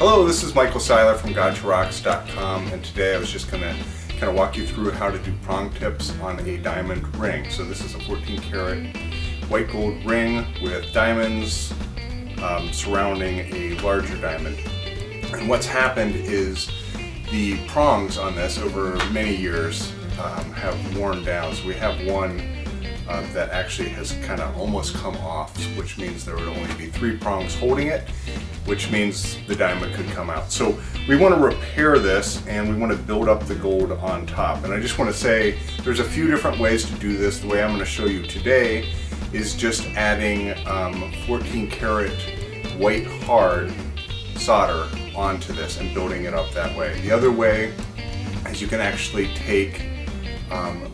Hello, this is Michael Seiler from GuideToRocks.com, and today I was just going to kind of walk you through how to do prong tips on a diamond ring. So this is a 14 karat white gold ring with diamonds surrounding a larger diamond. And what's happened is the prongs on this over many years have worn down. So we have one that actually has kind of almost come off, which means there would only be 3 prongs holding it, which means the diamond could come out. So we want to repair this and we want to build up the gold on top. And I just want to say there's a few different ways to do this. The way I'm going to show you today is just adding 14 karat white hard solder onto this and building it up that way. The other way is you can actually take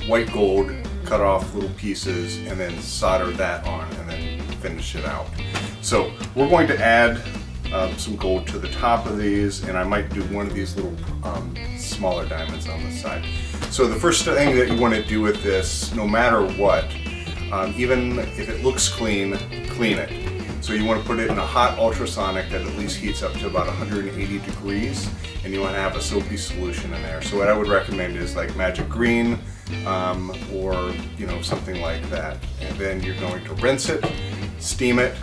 white gold, cut off little pieces, and then solder that on and then finish it out. So we're going to add some gold to the top of these, and I might do one of these little smaller diamonds on the side. So the first thing that you want to do with this, no matter what, even if it looks clean, clean it. So you want to put it in a hot ultrasonic that at least heats up to about 180 degrees, and you want to have a soapy solution in there. So what I would recommend is like Magic Green, or something like that. And then you're going to rinse it, steam it,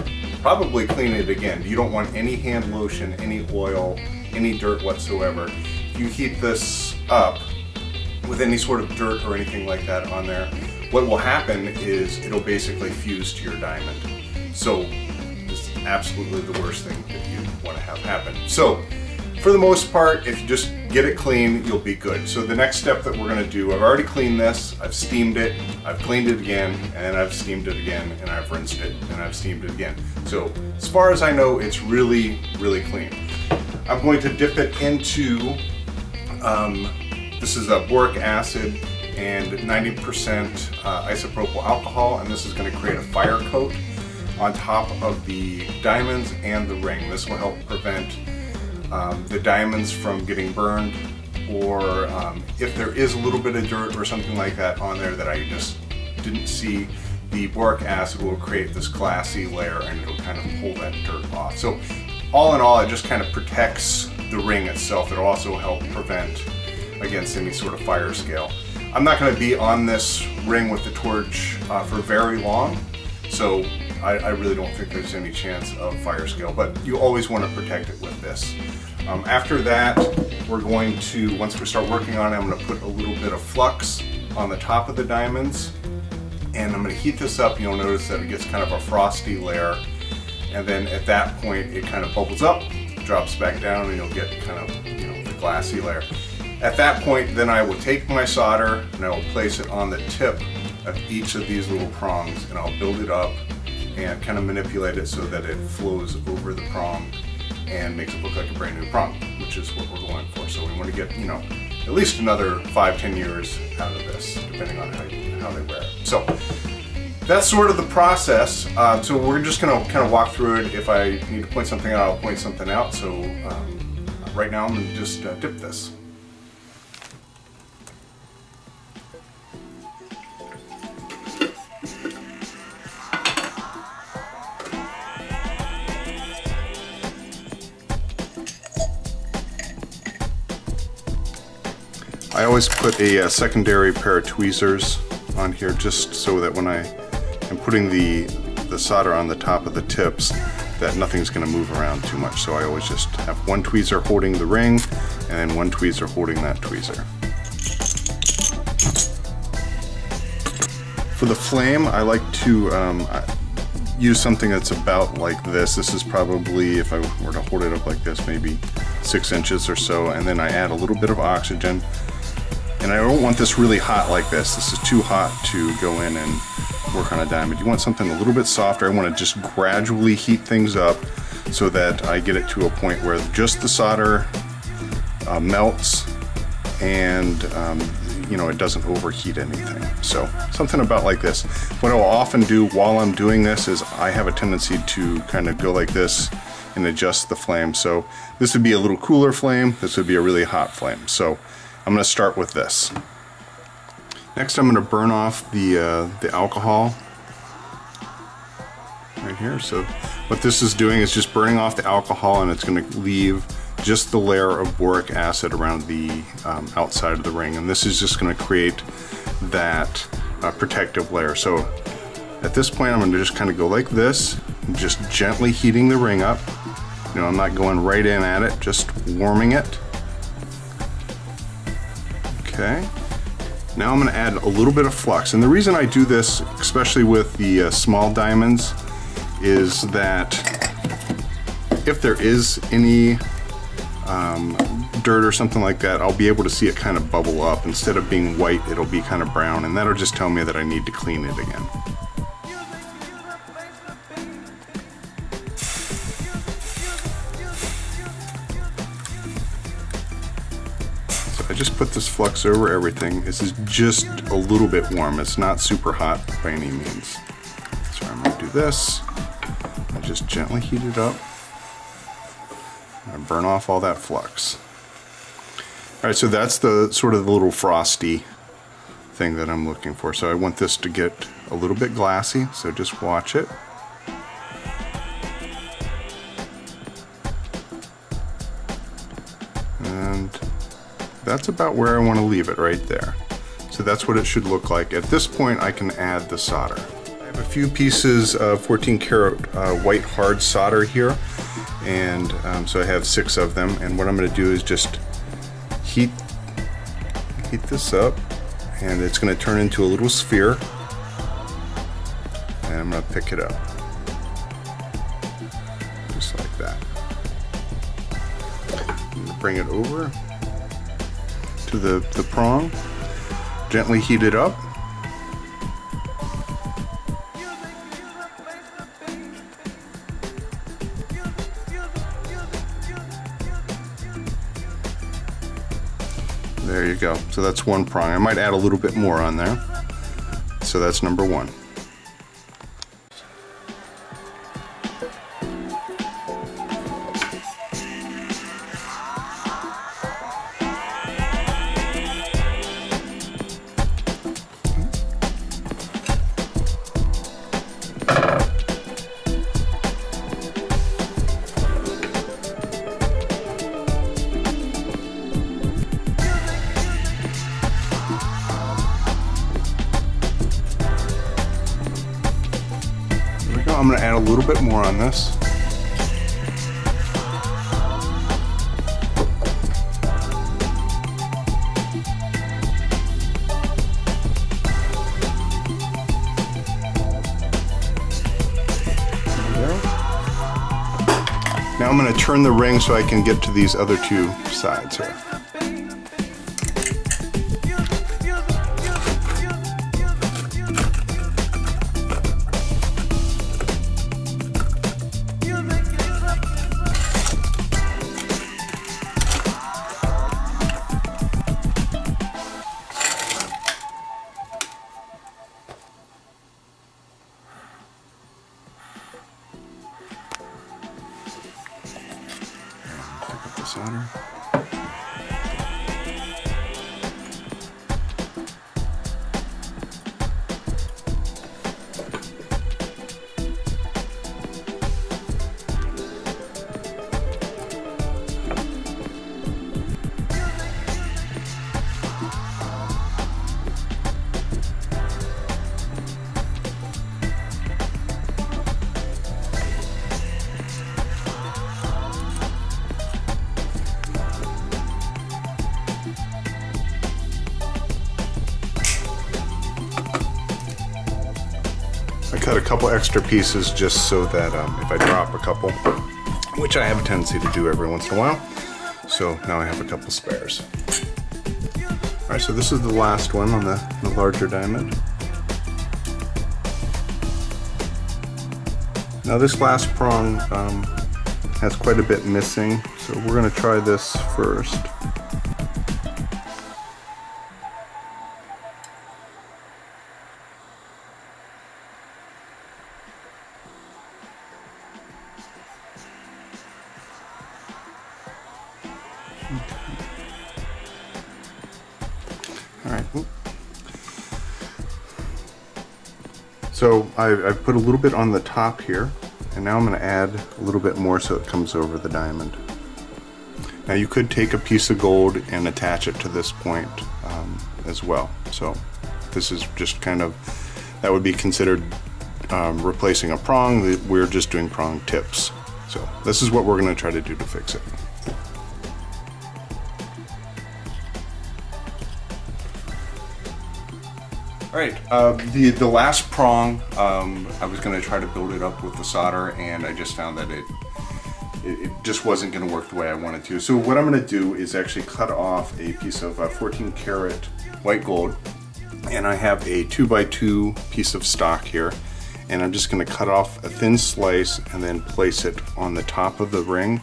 probably clean it again. You don't want any hand lotion, any oil, any dirt whatsoever. If you heat this up with any sort of dirt or anything like that on there, what will happen is it'll basically fuse to your diamond. So this is absolutely the worst thing that you want to have happen. So for the most part, if you just get it clean, you'll be good. So the next step that we're going to do, I've already cleaned this, I've steamed it, I've cleaned it again, and I've steamed it again, and I've rinsed it, and I've steamed it again. So as far as I know, it's really, really clean. I'm going to dip it into, this is a boric acid and 90% isopropyl alcohol, and this is going to create a fire coat on top of the diamonds and the ring. This will help prevent the diamonds from getting burned, or if there is a little bit of dirt or something like that on there that I just didn't see, the boric acid will create this glassy layer and it'll kind of pull that dirt off. So all in all, it just kind of protects the ring itself. It'll also help prevent against any sort of fire scale. I'm not going to be on this ring with the torch for very long, so I really don't think there's any chance of fire scale, but you always want to protect it with this. After that, we're going to, once we start working on it, I'm going to put a little bit of flux on the top of the diamonds, and I'm going to heat this up. You'll notice that it gets kind of a frosty layer, and then at that point it kind of bubbles up, drops back down, and you'll get kind of the glassy layer. At that point, then I will take my solder and I will place it on the tip of each of these little prongs, and I'll build it up and kind of manipulate it so that it flows over the prong and makes it look like a brand new prong, which is what we're going for. So we want to get, at least another 5-10 years out of this, depending on how they wear it. So that's sort of the process. So we're just going to kind of walk through it. If I need to point something out, I'll point something out. So right now I'm going to just dip this. I always put a secondary pair of tweezers on here just so that when I am putting the solder on the top of the tips, that nothing's going to move around too much. So I always just have one tweezer holding the ring and then one tweezer holding that tweezer. For the flame, I like to use something that's about like this. This is probably, if I were to hold it up like this, maybe 6 inches or so, and then I add a little bit of oxygen. And I don't want this really hot like this. This is too hot to go in and work on a diamond. You want something a little bit softer. I want to just gradually heat things up so that I get it to a point where just the solder melts and it doesn't overheat anything. So something about like this. What I'll often do while I'm doing this is I have a tendency to kind of go like this and adjust the flame. So this would be a little cooler flame. This would be a really hot flame. So I'm going to start with this. Next, I'm going to burn off the alcohol right here. So what this is doing is just burning off the alcohol, and it's going to leave just the layer of boric acid around the outside of the ring, and this is just going to create that protective layer. So at this point I'm going to just kind of go like this, just gently heating the ring up. You know, I'm not going right in at it, just warming it. Okay. Now I'm going to add a little bit of flux, and the reason I do this, especially with the small diamonds, is that if there is any dirt or something like that, I'll be able to see it kind of bubble up. Instead of being white, it'll be kind of brown, and that'll just tell me that I need to clean it again. I just put this flux over everything. This is just a little bit warm. It's not super hot by any means. So I'm going to do this. I just gently heat it up. And burn off all that flux. All right, so that's the sort of the little frosty thing that I'm looking for. So I want this to get a little bit glassy, so just watch it. And that's about where I want to leave it, right there. So that's what it should look like. At this point I can add the solder. I have a few pieces of 14 karat white hard solder here, and so I have 6 of them, and what I'm going to do is just heat this up, and it's going to turn into a little sphere, and I'm going to pick it up just like that. I'm going to bring it over to the prong, gently heat it up. There you go. So that's one prong. I might add a little bit more on there. So that's number 1. I'm going to add a little bit more on this. Now I'm going to turn the ring so I can get to these other 2 sides here. Solder. I cut a couple extra pieces just so that if I drop a couple, which I have a tendency to do every once in a while, so now I have a couple spares. Alright, so this is the last one on the larger diamond. Now this last prong has quite a bit missing, so we're going to try this first. All right. So I've put a little bit on the top here, and now I'm going to add a little bit more so it comes over the diamond. Now you could take a piece of gold and attach it to this point as well. So this is just kind of, that would be considered replacing a prong. We're just doing prong tips. So this is what we're going to try to do to fix it. All right, the last prong, I was going to try to build it up with the solder, and I just found that it just wasn't going to work the way I wanted to. So what I'm going to do is actually cut off a piece of 14 karat white gold, and I have a 2x2 piece of stock here, and I'm just going to cut off a thin slice and then place it on the top of the ring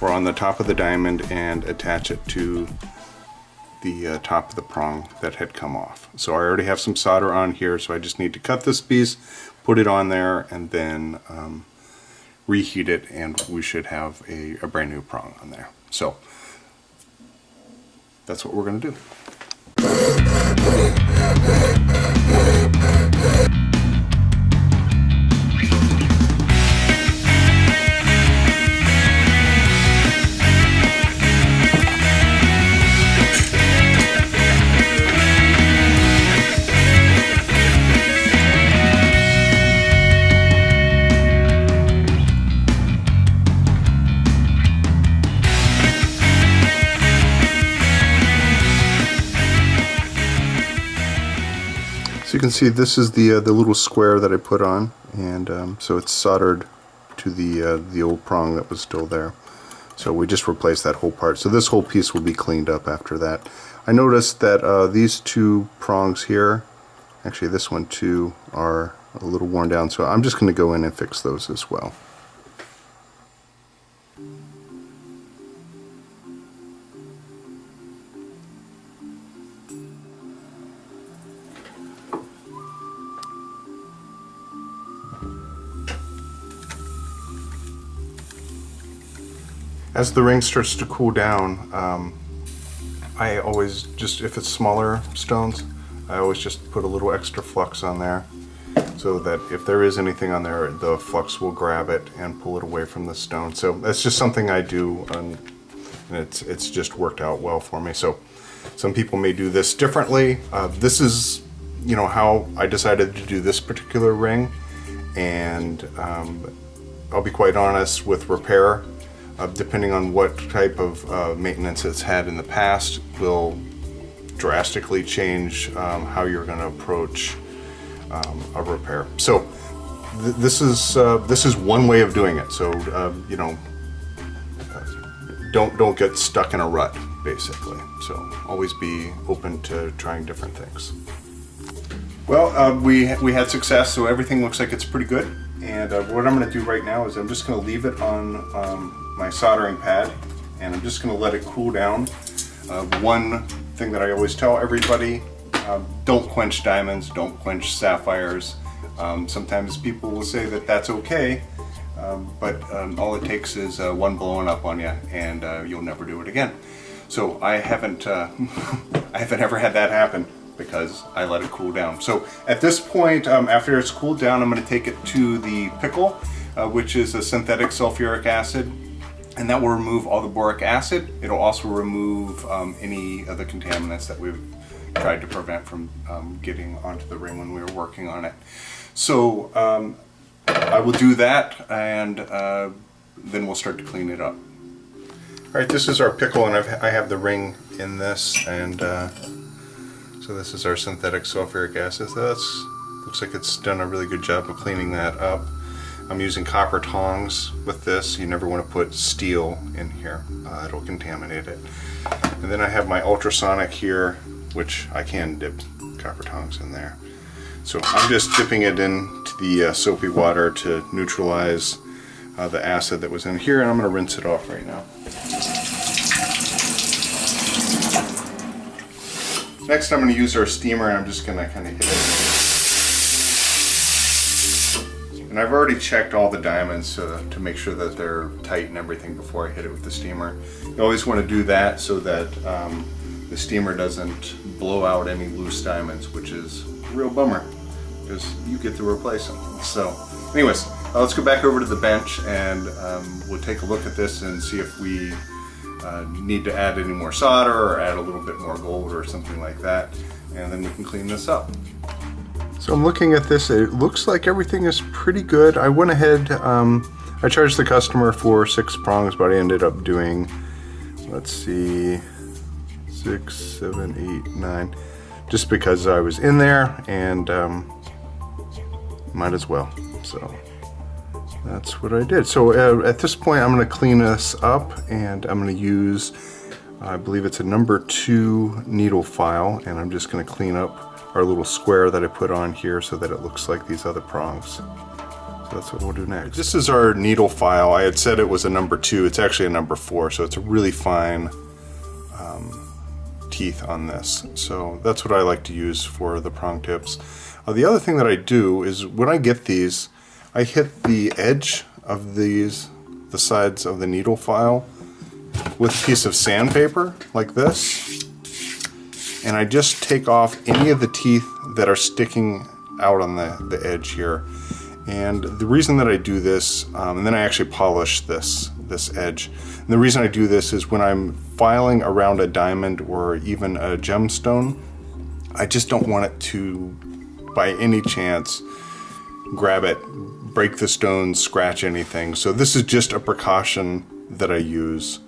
or on the top of the diamond and attach it to the top of the prong that had come off. So I already have some solder on here, so I just need to cut this piece, put it on there, and then reheat it, and we should have a brand new prong on there. So that's what we're going to do. So you can see this is the little square that I put on, and so it's soldered to the old prong that was still there. So we just replaced that whole part. So this whole piece will be cleaned up after that. I noticed that these two prongs here, actually this one too, are a little worn down. So I'm just going to go in and fix those as well. As the ring starts to cool down, I always just, if it's smaller stones, I always just put a little extra flux on there so that if there is anything on there, the flux will grab it and pull it away from the stone. So that's just something I do, and it's just worked out well for me. So some people may do this differently. This is, you know, how I decided to do this particular ring, and I'll be quite honest, with repair, depending on what type of maintenance it's had in the past, will drastically change how you're going to approach a repair. So this is one way of doing it. So you know, don't get stuck in a rut, basically. So always be open to trying different things. Well, we had success, so everything looks like it's pretty good. And what I'm going to do right now is I'm just going to leave it on my soldering pad, and I'm just going to let it cool down. One thing that I always tell everybody, don't quench diamonds, don't quench sapphires. Sometimes people will say that that's okay, but all it takes is one blowing up on you, and you'll never do it again. So I haven't ever had that happen, because I let it cool down. So at this point, after it's cooled down, I'm going to take it to the pickle, which is a synthetic sulfuric acid, and that will remove all the boric acid. It'll also remove any of the contaminants that we've tried to prevent from getting onto the ring when we were working on it. So I will do that, and then we'll start to clean it up. All right, this is our pickle, and I have the ring in this, and so this is our synthetic sulfuric acid. So looks like it's done a really good job of cleaning that up. I'm using copper tongs with this. You never want to put steel in here. It'll contaminate it. And then I have my ultrasonic here, which I can dip copper tongs in there. So I'm just dipping it into the soapy water to neutralize the acid that was in here, and I'm going to rinse it off right now. Next, I'm going to use our steamer, and I'm just going to kind of hit it. And I've already checked all the diamonds to make sure that they're tight and everything before I hit it with the steamer. You always want to do that so that the steamer doesn't blow out any loose diamonds, which is a real bummer because you get to replace them. So anyways, let's go back over to the bench, and we'll take a look at this and see if we need to add any more solder or add a little bit more gold or something like that, and then we can clean this up. So I'm looking at this, it looks like everything is pretty good. I went ahead, I charged the customer for 6 prongs, but I ended up doing, let's see, 6, 7, 8, 9, just because I was in there and might as well. So that's what I did. So at this point I'm going to clean this up, and I'm going to use, I believe it's a number 2 needle file, and I'm just going to clean up our little square that I put on here so that it looks like these other prongs. So that's what we'll do next. This is our needle file. I had said it was a number 2. It's actually a number 4, so it's a really fine teeth on this. So that's what I like to use for the prong tips. The other thing that I do is when I get these, I hit the edge of these, the sides of the needle file, with a piece of sandpaper like this, and I just take off any of the teeth that are sticking out on the edge here. And the reason that I do this, and then I actually polish this edge. And the reason I do this is when I'm filing around a diamond or even a gemstone, I just don't want it to, by any chance, grab it, break the stone, scratch anything. So this is just a precaution that I use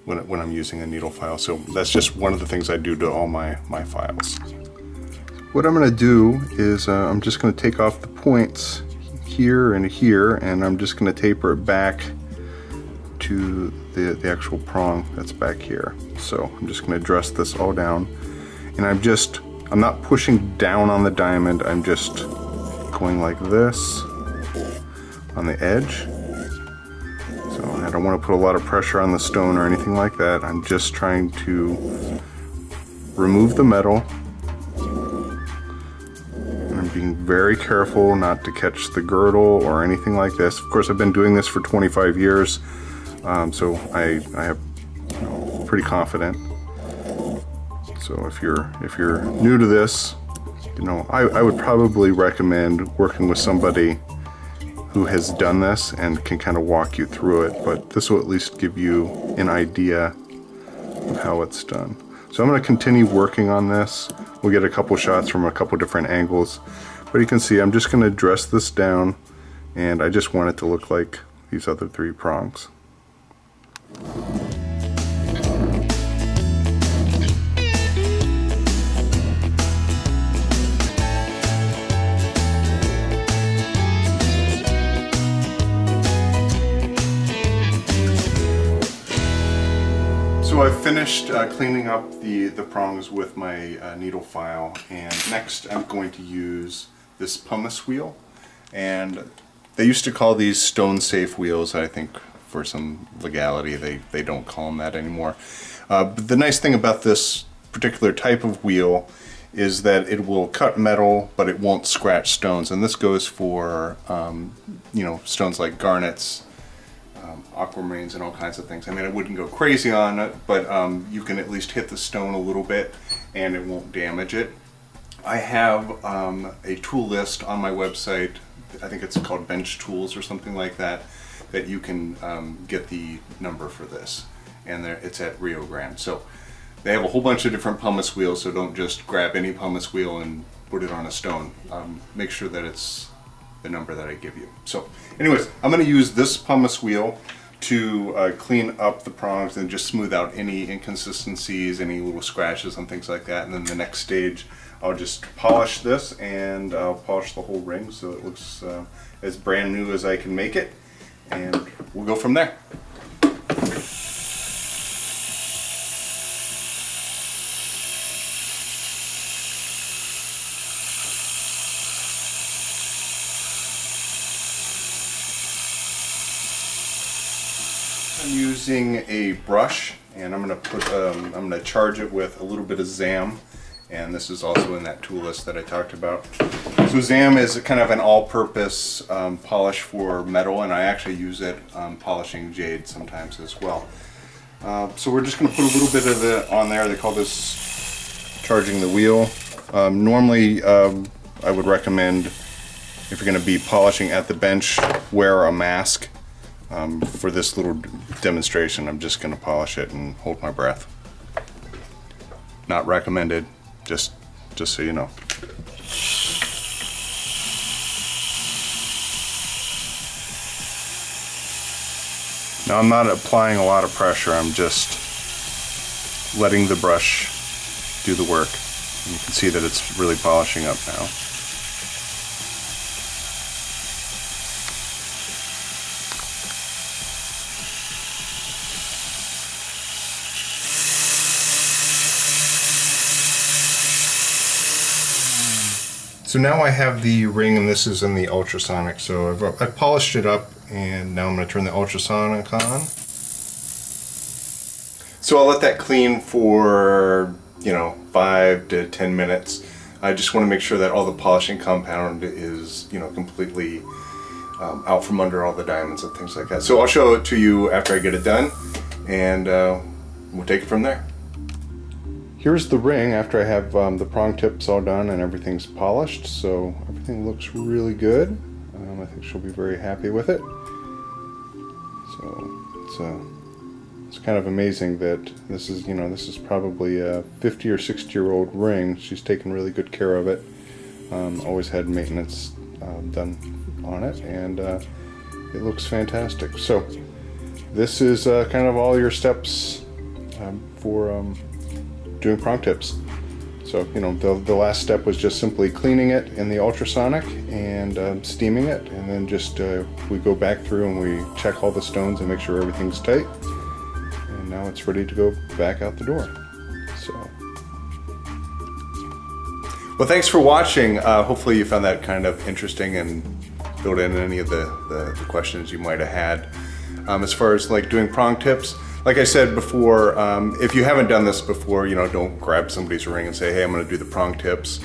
when I'm using a needle file. So that's just one of the things I do to all my files. What I'm going to do is I'm just going to take off the points here and here, and I'm just going to taper it back to the actual prong that's back here. So I'm just going to dress this all down, and I'm not pushing down on the diamond, I'm just going like this on the edge. So I don't want to put a lot of pressure on the stone or anything like that. I'm just trying to remove the metal. I'm being very careful not to catch the girdle or anything like this. Of course, I've been doing this for 25 years, so I have, pretty confident. So if you're new to this, I would probably recommend working with somebody who has done this and can kind of walk you through it, but this will at least give you an idea of how it's done. So I'm going to continue working on this. We'll get a couple shots from a couple different angles, but you can see I'm just going to dress this down, and I just want it to look like these other 3 prongs. So I've finished cleaning up the prongs with my needle file, and next I'm going to use this pumice wheel. And they used to call these stone safe wheels. I think for some legality they don't call them that anymore. But the nice thing about this particular type of wheel is that it will cut metal, but it won't scratch stones. And this goes for stones like garnets, aquamarines, and all kinds of things. I mean, I wouldn't go crazy on it, but you can at least hit the stone a little bit and it won't damage it. I have a tool list on my website. I think it's called Bench Tools or something like that, that you can get the number for this, and it's at Rio Grande. So they have a whole bunch of different pumice wheels, so don't just grab any pumice wheel and put it on a stone. Make sure that it's the number that I give you. So anyways, I'm going to use this pumice wheel to clean up the prongs and just smooth out any inconsistencies, any little scratches and things like that. And then the next stage, I'll just polish this, and I'll polish the whole ring so it looks as brand new as I can make it, and we'll go from there. I'm using a brush, and I'm going to charge it with a little bit of Zam, and this is also in that tool list that I talked about. So Zam is kind of an all-purpose polish for metal, and I actually use it polishing jade sometimes as well. So we're just going to put a little bit of it on there. They call this charging the wheel. Normally, I would recommend, if you're going to be polishing at the bench, wear a mask For this little demonstration, I'm just going to polish it and hold my breath. Not recommended, just so you know. Now I'm not applying a lot of pressure, I'm just letting the brush do the work. And you can see that it's really polishing up now. So now I have the ring, and this is in the ultrasonic. So I've polished it up, and now I'm going to turn the ultrasonic on. So I'll let that clean for, 5 to 10 minutes. I just want to make sure that all the polishing compound is, completely out from under all the diamonds and things like that. So I'll show it to you after I get it done, and we'll take it from there. Here's the ring after I have the prong tips all done and everything's polished, so everything looks really good. I think she'll be very happy with it. So it's kind of amazing that this is probably a 50 or 60-year-old ring. She's taken really good care of it. Always had maintenance done on it, and it looks fantastic. So this is kind of all your steps for doing prong tips. So the last step was just simply cleaning it in the ultrasonic and steaming it, and then just we go back through and we check all the stones and make sure everything's tight, and now it's ready to go back out the door. So well, thanks for watching. Hopefully you found that kind of interesting and filled in any of the questions you might have had. As far as like doing prong tips, like I said before, if you haven't done this before, don't grab somebody's ring and say, hey, I'm going to do the prong tips.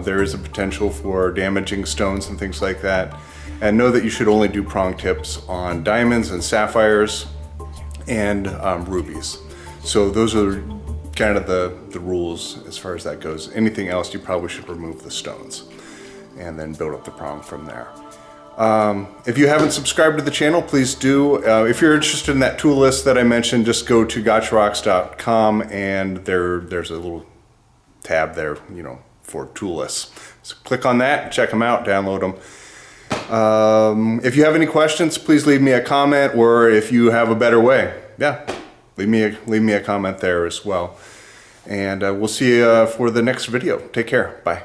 There is a potential for damaging stones and things like that. And know that you should only do prong tips on diamonds and sapphires and rubies. So those are kind of the rules as far as that goes. Anything else, you probably should remove the stones and then build up the prong from there. If you haven't subscribed to the channel, please do. If you're interested in that tool list that I mentioned, just go to gotcharocks.com, and there's a little tab there, for tool lists. So click on that, check them out, download them. If you have any questions, please leave me a comment, or if you have a better way, leave me a comment there as well. And we'll see you for the next video. Take care. Bye.